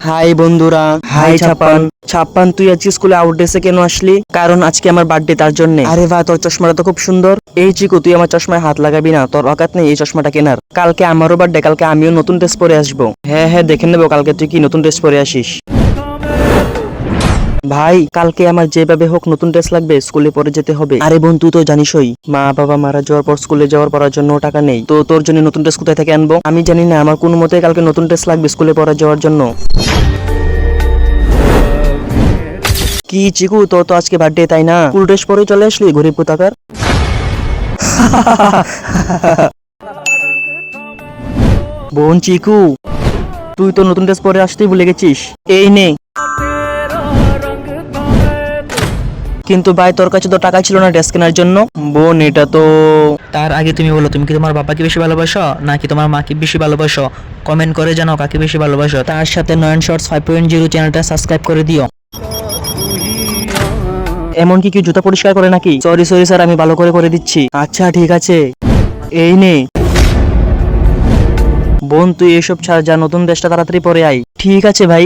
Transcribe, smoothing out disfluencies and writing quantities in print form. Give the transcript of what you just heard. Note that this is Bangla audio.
হাই বন্ধুরা। হাই ছাপ্পান। ছাপ্পান, তুই আজকে স্কুলে আউট ড্রেসে কেন আসলি? কারণ আজকে আমার বার্থডে, তার জন্য। আরে ভাই, তোর চশমাটা তো খুব সুন্দর। এই চিকু, তুই আমার চশমায় হাত লাগাবি না, তোর অকাত নেই এই চশমাটা কেনার। কালকে আমারও বার্থডে, কালকে আমিও নতুন ড্রেস পরে আসবো। হ্যাঁ হ্যাঁ, দেখে নেবো কালকে তুই কি নতুন ড্রেস পরে আসিস। ভাই, কালকে আমার যেভাবে হোক নতুন ড্রেস লাগবে, স্কুলে পরে যেতে হবে। আরে বোন, তুই তো জানিসই মা বাবা মারা যাওয়ার পর স্কুলে যাওয়ার পড়ার জন্য টাকা নেই, তো তোর জন্য নতুন ড্রেস কোথায় থেকে আনবো? আমি জানি না, আমার কোনো মতে কালকে নতুন ড্রেস লাগবে স্কুলে পড়া যাওয়ার জন্য। কি চিকু, তোর তো আজকে বার্থডে তাই না? ফুল ড্রেস পরে চলে আসলি, গরিব কোথাকার। বোন চিকু, তুই তো নতুন ড্রেস পরে আসতেই ভুলে গেছিস। এই নে। কিন্তু ভাই, তোর কাছে তো টাকা ছিল না ড্রেস কেনার জন্য। বোন, এটা তো। তার আগে তুমি বলো, তুমি কি তোমার বাবাকে বেশি ভালোবাসো নাকি তোমার মাকে বেশি ভালোবাসো? কমেন্ট করে জানাও কাকে বেশি ভালোবাসো। তার সাথে নয়ন শর্টস 5.0 চ্যানেলটা সাবস্ক্রাইব করে দিও। এমন কি জুতা পরিষ্কার করে নাকি? সরি সরি স্যার, আমি ভালো করে করে দিচ্ছি। আচ্ছা ঠিক আছে, এই নে। বোন, তুই এসব ছাড়, যা নতুন ড্রেসটা তাড়াতাড়ি পরে আয়। ঠিক আছে ভাই।